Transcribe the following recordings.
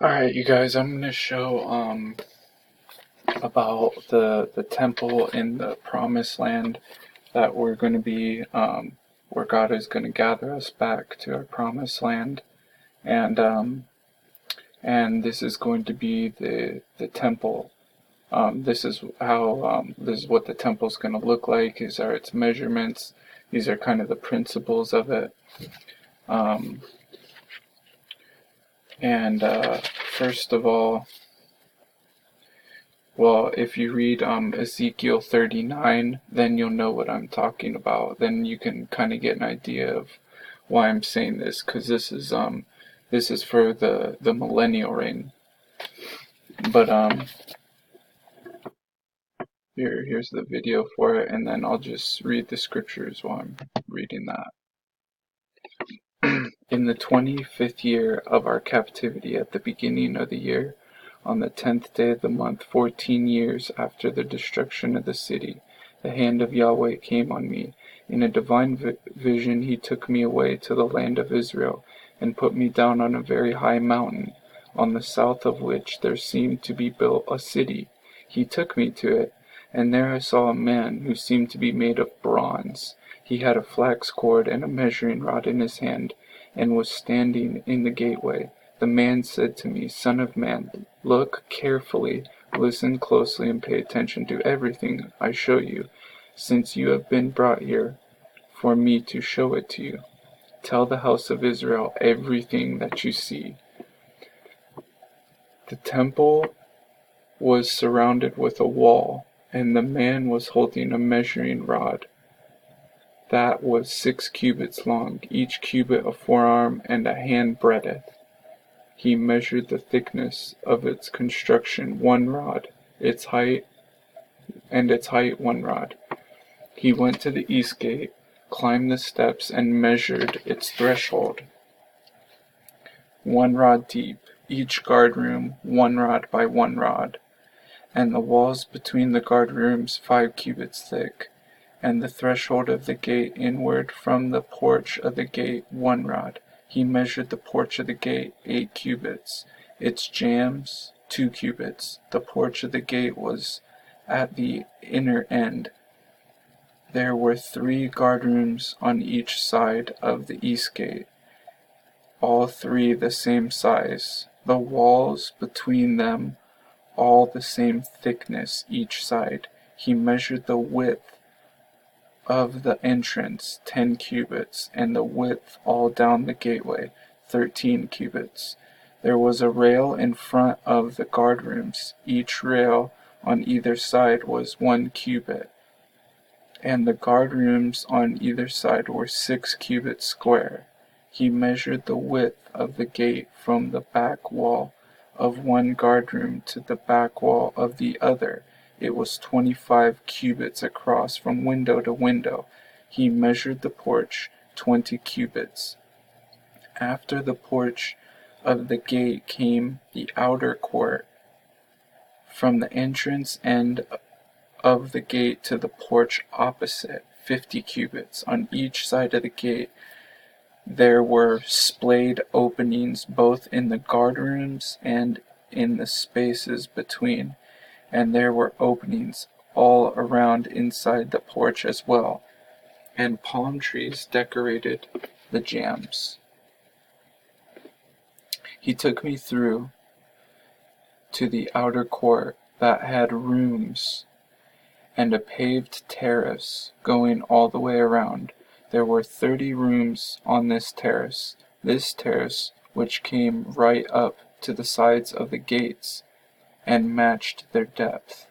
Alright, you guys, I'm gonna show about the temple in the promised land that we're gonna be where God is gonna gather us back to our promised land. And this is going to be the temple. This is what the temple is gonna look like. These are its measurements. These are kind of the principles of it. Um, and First of all, well, if you read Ezekiel 39, then you'll know what I'm talking about. Then you can kind of get an idea of why I'm saying this, because this is for the millennial reign. But here's the video for it, and then I'll just read the scriptures while I'm reading that. In the 25th year of our captivity, at the beginning of the year, on the 10th day of the month, 14 years after the destruction of the city, the hand of Yahweh came on me. In a divine vision he took me away to the land of Israel, and put me down on a very high mountain, on the south of which there seemed to be built a city. He took me to it, and there I saw a man who seemed to be made of bronze. He had a flax cord and a measuring rod in his hand, and was standing in the gateway. The man said to me, Son of man, look carefully, listen closely, and pay attention to everything I show you, since you have been brought here for me to show it to you. Tell the house of Israel everything that you see. The temple was surrounded with a wall, and the man was holding a measuring rod that was 6 cubits long, each cubit a forearm and a hand breadth. He measured the thickness of its construction 1 rod, its height 1 rod. He went to the east gate, climbed the steps, and measured its threshold 1 rod deep, each guard room 1 rod by 1 rod, and the walls between the guard rooms 5 cubits thick, and the threshold of the gate inward from the porch of the gate 1 rod. He measured the porch of the gate 8 cubits, its jambs 2 cubits. The porch of the gate was at the inner end. There were 3 guard rooms on each side of the east gate, all 3 the same size, the walls between them all the same thickness each side. He measured the width of the entrance 10 cubits, and the width all down the gateway 13 cubits. There was a rail in front of the guard rooms. Each rail on either side was 1 cubit, and the guard rooms on either side were 6 cubits square. He measured the width of the gate from the back wall of one guard room to the back wall of the other. It was 25 cubits across from window to window. He measured the porch 20 cubits. After the porch of the gate came the outer court, from the entrance end of the gate to the porch opposite, 50 cubits. On each side of the gate there were splayed openings both in the guard rooms and in the spaces between, and there were openings all around inside the porch as well, and palm trees decorated the jambs. He took me through to the outer court that had rooms and a paved terrace going all the way around. There were 30 rooms on this terrace. This terrace, which came right up to the sides of the gates and matched their depth,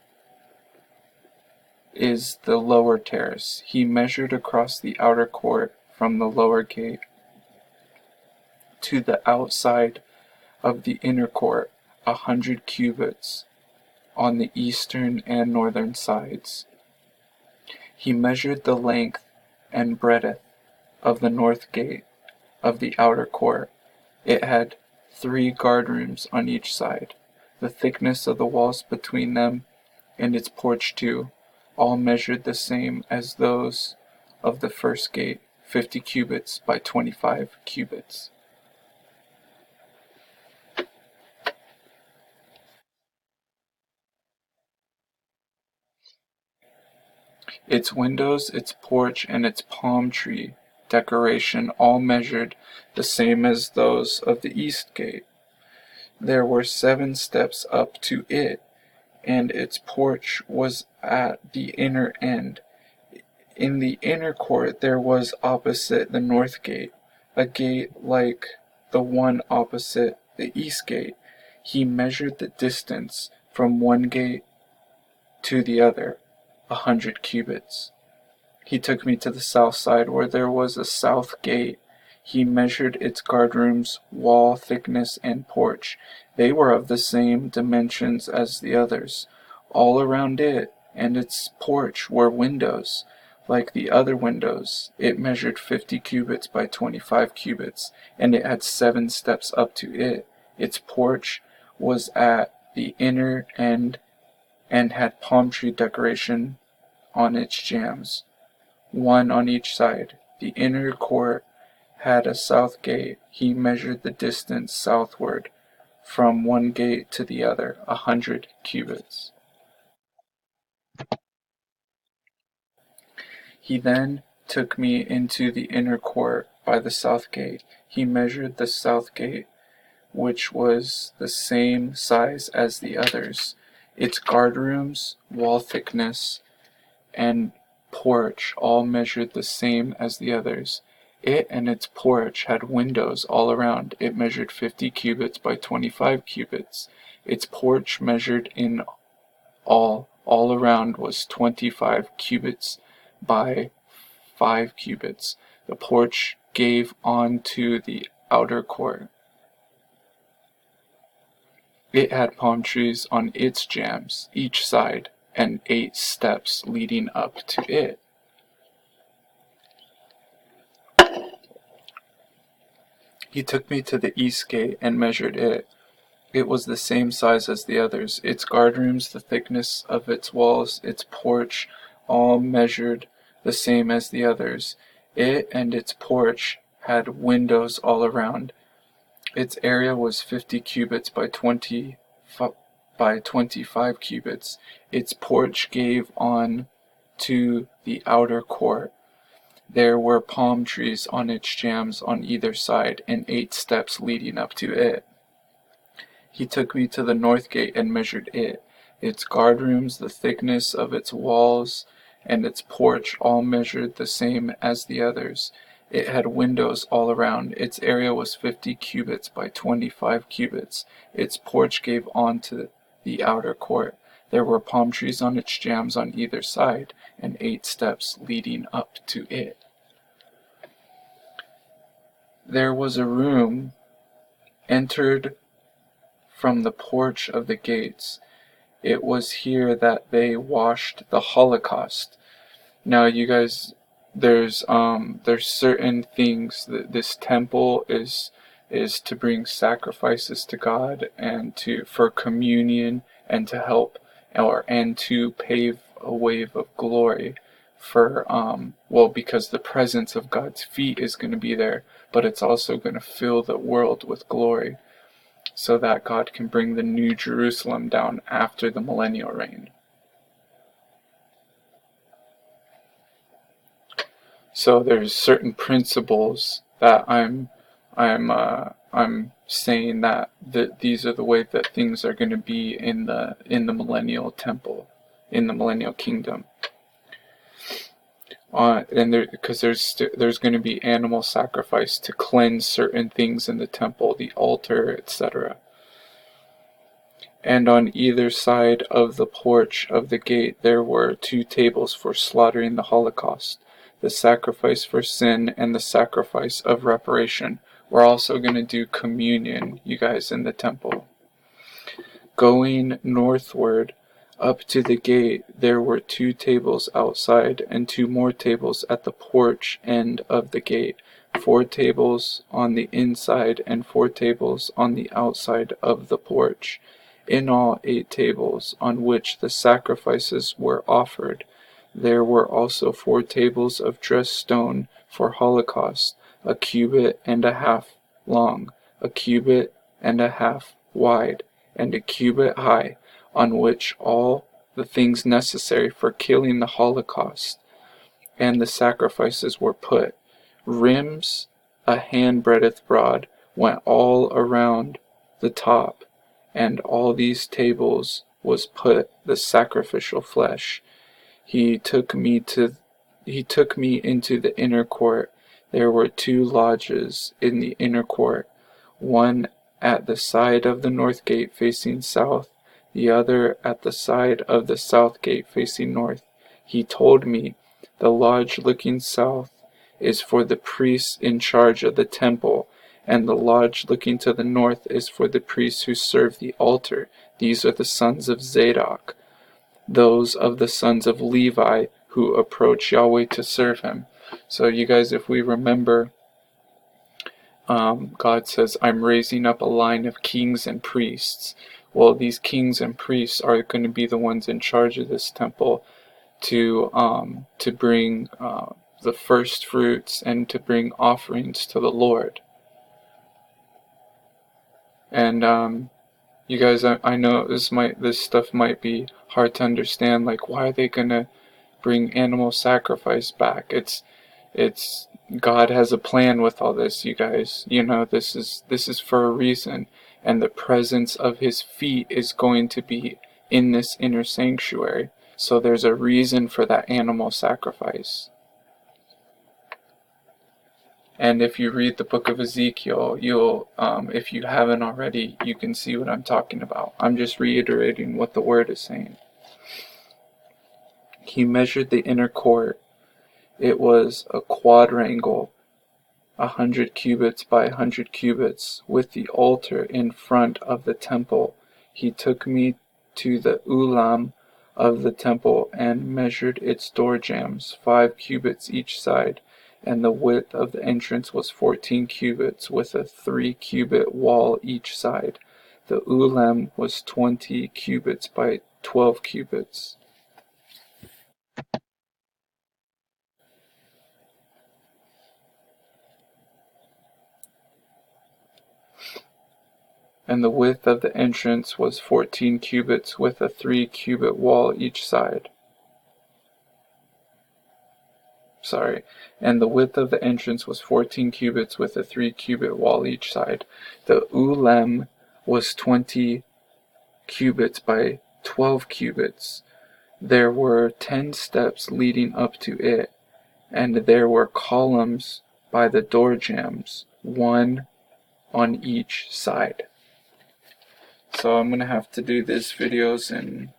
is the lower terrace. He measured across the outer court from the lower gate to the outside of the inner court 100 cubits on the eastern and northern sides. He measured the length and breadth of the north gate of the outer court. It had 3 guard rooms on each side. The thickness of the walls between them and its porch too, all measured the same as those of the first gate, 50 cubits by 25 cubits. Its windows, its porch, and its palm tree decoration all measured the same as those of the east gate. There were 7 steps up to it, and its porch was at the inner end. In the inner court there was opposite the north gate, a gate like the one opposite the east gate. He measured the distance from one gate to the other, 100 cubits. He took me to the south side where there was a south gate. He measured its guardrooms, wall thickness, and porch. They were of the same dimensions as the others. All around it and its porch were windows, like the other windows. It measured 50 cubits by 25 cubits, and it had 7 steps up to it. Its porch was at the inner end and had palm tree decoration on its jambs, one on each side. The inner court had a south gate. He measured the distance southward from one gate to the other, 100 cubits. He then took me into the inner court by the south gate. He measured the south gate, which was the same size as the others. Its guardrooms, wall thickness, and porch all measured the same as the others. It and its porch had windows all around. It measured 50 cubits by 25 cubits. Its porch measured in all around was 25 cubits by 5 cubits. The porch gave on to the outer court. It had palm trees on its jambs, each side, and 8 steps leading up to it. He took me to the east gate and measured it. It was the same size as the others. Its guardrooms, the thickness of its walls, its porch, all measured the same as the others. It and its porch had windows all around. Its area was 50 cubits by 25 cubits. Its porch gave on to the outer court. There were palm trees on its jambs on either side, and 8 steps leading up to it. He took me to the north gate and measured it. Its guardrooms, the thickness of its walls, and its porch all measured the same as the others. It had windows all around. Its area was 50 cubits by 25 cubits. Its porch gave on to the outer court. There were palm trees on its jambs on either side, and 8 steps leading up to it. There was a room entered from the porch of the gates. It was here that they washed the Holocaust. Now, you guys, there's certain things that this temple is to bring sacrifices to God and for communion and to help and to pave a wave of glory for because the presence of God's feet is going to be there, but it's also going to fill the world with glory so that God can bring the new Jerusalem down after the millennial reign. So there's certain principles that I'm saying that these are the way that things are going to be in the millennial temple, in the millennial kingdom. Because there's going to be animal sacrifice to cleanse certain things in the temple, the altar, etc. And on either side of the porch of the gate there were 2 tables for slaughtering the Holocaust, the sacrifice for sin and the sacrifice of reparation. We're also going to do communion, you guys, in the temple. Going northward up to the gate, there were 2 tables outside and 2 more tables at the porch end of the gate, 4 tables on the inside and 4 tables on the outside of the porch. In all, 8 tables on which the sacrifices were offered. There were also 4 tables of dressed stone for holocaust, a cubit and a half long, a cubit and a half wide, and a cubit high, on which all the things necessary for killing the Holocaust and the sacrifices were put. Rims a handbreadth broad went all around the top, and all these tables was put the sacrificial flesh. He took me into the inner court. There were 2 lodges in the inner court, one at the side of the north gate facing south, the other at the side of the south gate facing north. He told me, the lodge looking south is for the priests in charge of the temple, and the lodge looking to the north is for the priests who serve the altar. These are the sons of Zadok, those of the sons of Levi who approach Yahweh to serve him. So you guys, if we remember, God says, I'm raising up a line of kings and priests. Well, these kings and priests are going to be the ones in charge of this temple to bring the first fruits and to bring offerings to the Lord. And you guys, I know this stuff might be hard to understand. Like, why are they gonna bring animal sacrifice back? It's God has a plan with all this, you guys. You know, this is for a reason, and the presence of His feet is going to be in this inner sanctuary. So there's a reason for that animal sacrifice. And if you read the book of Ezekiel, you'll, if you haven't already, you can see what I'm talking about. I'm just reiterating what the word is saying. He measured the inner court. It was a quadrangle, 100 cubits by 100 cubits, with the altar in front of the temple. He took me to the ulam of the temple and measured its door jambs, 5 cubits each side, and the width of the entrance was 14 cubits, with a 3-cubit wall each side. The ulam was 20 cubits by 12 cubits. And the width of the entrance was 14 cubits, with a 3-cubit wall each side. And the width of the entrance was 14 cubits, with a 3-cubit wall each side. The ulam was 20 cubits by 12 cubits. There were 10 steps leading up to it, and there were columns by the door jambs, 1 on each side. So I'm going to have to do these videos in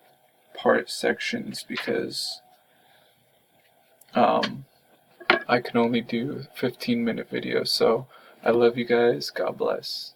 part sections because I can only do 15-minute videos. So I love you guys. God bless.